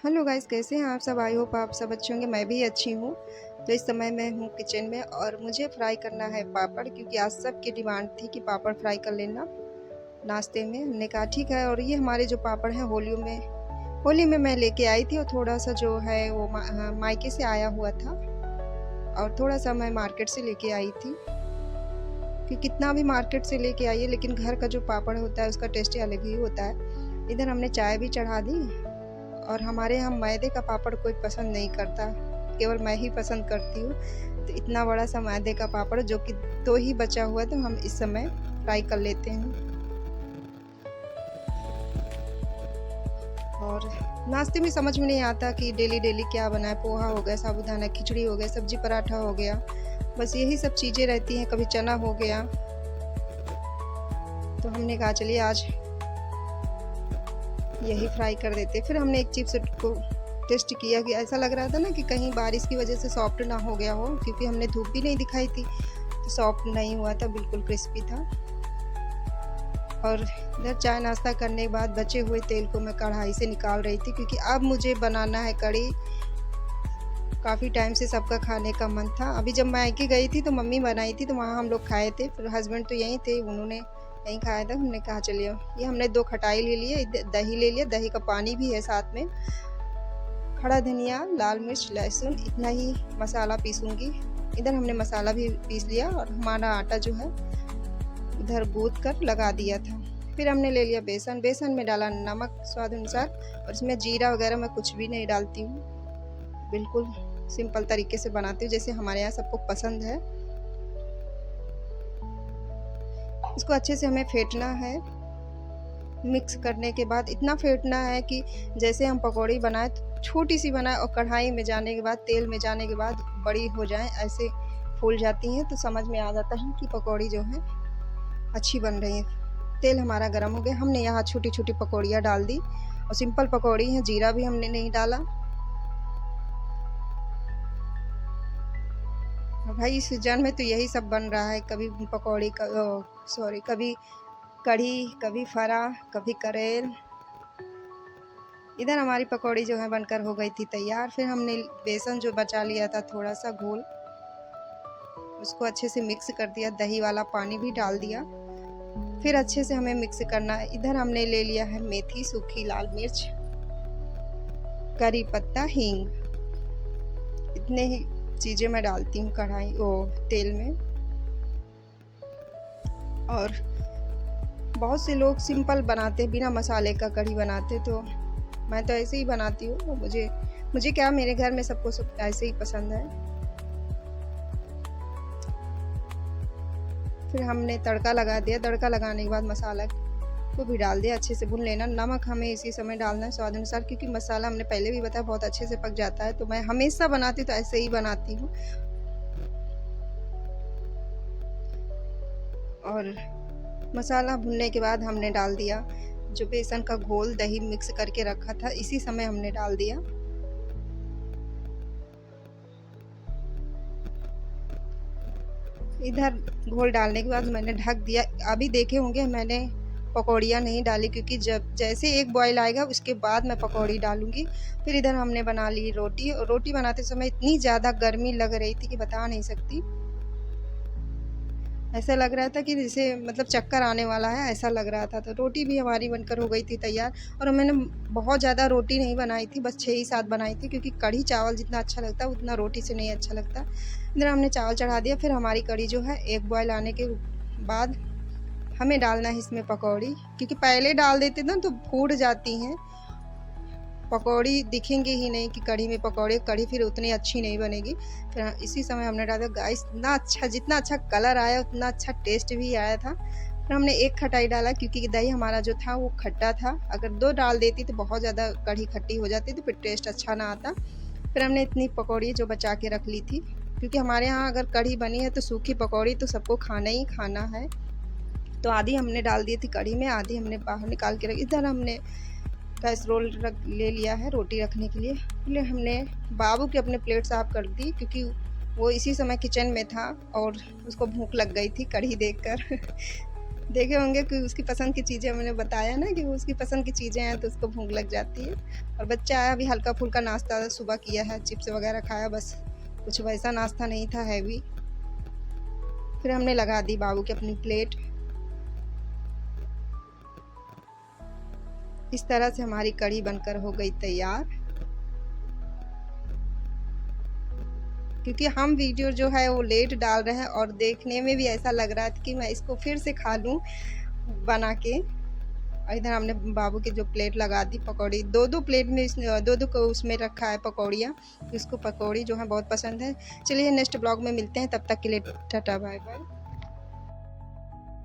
Hello guys, कैसे हैं आप सब। आई होप आप सब अच्छे होंगे। मैं भी अच्छी हूँ। तो इस समय मैं हूँ किचन में और मुझे फ्राई करना है पापड़, क्योंकि आज सबकी डिमांड थी कि पापड़ फ्राई कर लेना नाश्ते में। हमने कहा ठीक है। और ये हमारे जो पापड़ हैं होली में मैं लेके आई थी, और थोड़ा सा जो है वो मायके से आया हुआ था, और थोड़ा सा मैं मार्केट से लेके आई थी। कि कितना भी मार्केट से लेके आइए, लेकिन घर का जो पापड़ होता है उसका टेस्ट अलग ही होता है। इधर हमने चाय भी चढ़ा दी। और हमारे यहाँ मैदे का पापड़ कोई पसंद नहीं करता, केवल मैं ही पसंद करती हूँ। तो इतना बड़ा सा मैदे का पापड़ जो कि 2 ही बचा हुआ है, तो हम इस समय फ्राई कर लेते हैं। और नाश्ते में समझ में नहीं आता कि डेली डेली क्या बनाए। पोहा हो गया, साबूदाना खिचड़ी हो गया, सब्जी पराठा हो गया, बस यही सब चीज़ें रहती हैं। कभी चना हो गया। तो हमने कहा चलिए आज यही फ्राई कर देते। फिर हमने एक चिप्स को टेस्ट किया कि ऐसा लग रहा था ना कि कहीं बारिश की वजह से सॉफ्ट ना हो गया हो, क्योंकि हमने धूप भी नहीं दिखाई थी, तो सॉफ्ट नहीं हुआ था, बिल्कुल क्रिस्पी था। और इधर चाय नाश्ता करने के बाद बचे हुए तेल को मैं कढ़ाई से निकाल रही थी, क्योंकि अब मुझे बनाना है कढ़ी। काफ़ी टाइम से सबका खाने का मन था। अभी जब मायके गई थी तो मम्मी बनाई थी, तो वहाँ हम लोग खाए थे। फिर हस्बैंड तो यहीं थे, उन्होंने यहीं खाया था। हमने कहा चलिए, ये हमने 2 खटाई ले लिए, दही ले लिया, दही का पानी भी है साथ में, खड़ा धनिया, लाल मिर्च, लहसुन, इतना ही मसाला पीसूंगी। इधर हमने मसाला भी पीस लिया, और हमारा आटा जो है इधर गूंथ कर लगा दिया था। फिर हमने ले लिया बेसन। बेसन में डाला नमक स्वाद अनुसार, और इसमें जीरा वगैरह मैं कुछ भी नहीं डालती हूँ, बिल्कुल सिंपल तरीके से बनाती हूँ, जैसे हमारे यहाँ सबको पसंद है। इसको अच्छे से हमें फेंटना है। मिक्स करने के बाद इतना फेंटना है कि जैसे हम पकौड़ी बनाए, छोटी सी बनाए, और कढ़ाई में जाने के बाद, तेल में जाने के बाद बड़ी हो जाए, ऐसे फूल जाती हैं, तो समझ में आ जाता है कि पकौड़ी जो है अच्छी बन रही है। तेल हमारा गर्म हो गया। हमने यहाँ छोटी छोटी पकौड़ियाँ डाल दी, और सिंपल पकौड़ी है, जीरा भी हमने नहीं डाला। भाई इस सीजन में तो यही सब बन रहा है, कभी पकौड़ी कभी कढ़ी, कभी फरा, कभी करेल। इधर हमारी पकौड़ी जो है बनकर हो गई थी तैयार। फिर हमने बेसन जो बचा लिया था, थोड़ा सा घोल, उसको अच्छे से मिक्स कर दिया, दही वाला पानी भी डाल दिया। फिर अच्छे से हमें मिक्स करना है। इधर हमने ले लिया है मेथी, सूखी लाल मिर्च, करी पत्ता, हींग, इतने ही चीज़ें मैं डालती हूँ तेल में। और बहुत से लोग सिंपल बनाते, बिना मसाले का कढ़ी बनाते, तो मैं तो ऐसे ही बनाती हूँ। मुझे क्या, मेरे घर में सबको सब ऐसे ही पसंद है। फिर हमने तड़का लगा दिया। तड़का लगाने के बाद मसाला को भी डाल दिया, अच्छे से भून लेना। नमक हमें इसी समय डालना है स्वाद अनुसार, क्योंकि मसाला हमने पहले भी बताया बहुत अच्छे से पक जाता है। तो मैं हमेशा बनाती हूँ तो ऐसे ही बनाती हूँ। और मसाला भुनने के बाद हमने डाल दिया जो बेसन का घोल, दही मिक्स करके रखा था, इसी समय हमने डाल दिया। इधर घोल डालने के बाद मैंने ढक दिया। अभी देखे होंगे मैंने पकौड़ियाँ नहीं डाली, क्योंकि जब जैसे एक बॉयल आएगा उसके बाद मैं पकौड़ी डालूंगी। फिर इधर हमने बना ली रोटी। और रोटी बनाते समय इतनी ज़्यादा गर्मी लग रही थी कि बता नहीं सकती। ऐसा लग रहा था कि जैसे मतलब चक्कर आने वाला है, ऐसा लग रहा था। तो रोटी भी हमारी बनकर हो गई थी तैयार। और मैंने बहुत ज़्यादा रोटी नहीं बनाई थी, बस 6 ही 7 बनाई थी, क्योंकि कढ़ी चावल जितना अच्छा लगता है उतना रोटी से नहीं अच्छा लगता। इधर हमने चावल चढ़ा दिया। फिर हमारी कढ़ी जो है एक बॉयल आने के बाद हमें डालना है इसमें पकौड़ी, क्योंकि पहले डाल देते ना तो फूट जाती हैं पकौड़ी, दिखेंगे ही नहीं कि कढ़ी में पकौड़े। कढ़ी फिर उतनी अच्छी नहीं बनेगी। फिर इसी समय हमने डाला। गाइस इतना अच्छा, जितना अच्छा कलर आया उतना अच्छा टेस्ट भी आया था। फिर हमने एक खटाई डाला, क्योंकि दही हमारा जो था वो खट्टा था। अगर 2 डाल देती तो बहुत ज़्यादा कढ़ी खट्टी हो जाती, तो फिर टेस्ट अच्छा ना आता। फिर हमने इतनी पकौड़ी जो बचा के रख ली थी, क्योंकि हमारे यहाँ अगर कढ़ी बनी है तो सूखी पकौड़ी तो सबको खाना ही खाना है। तो आधी हमने डाल दी थी कढ़ी में, आधी हमने बाहर निकाल के रख। इधर हमने कैसरोल ले लिया है रोटी रखने के लिए। फिर हमने बाबू की अपने प्लेट साफ कर दी, क्योंकि वो इसी समय किचन में था और उसको भूख लग गई थी कढ़ी देखकर। देखे होंगे कि उसकी पसंद की चीज़ें, मैंने बताया ना कि वो उसकी पसंद की चीज़ें हैं तो उसको भूख लग जाती है। और बच्चा आया, अभी हल्का फुल्का नाश्ता सुबह किया है, चिप्स वगैरह खाया, बस कुछ वैसा नाश्ता नहीं था हैवी। फिर हमने लगा दी बाबू की अपनी प्लेट। इस तरह से हमारी कढ़ी बनकर हो गई तैयार। क्योंकि हम वीडियो जो है वो लेट डाल रहे हैं और देखने में भी ऐसा लग रहा था कि मैं इसको फिर से खा लूं बना के। और इधर हमने बाबू की जो प्लेट लगा दी पकौड़ी, दो प्लेट में दो को उसमें रखा है पकौड़ियाँ। इसको पकौड़ी जो है बहुत पसंद है। चलिए नेक्स्ट ब्लॉग में मिलते हैं, तब तक के लिए टाटा बाय बाय।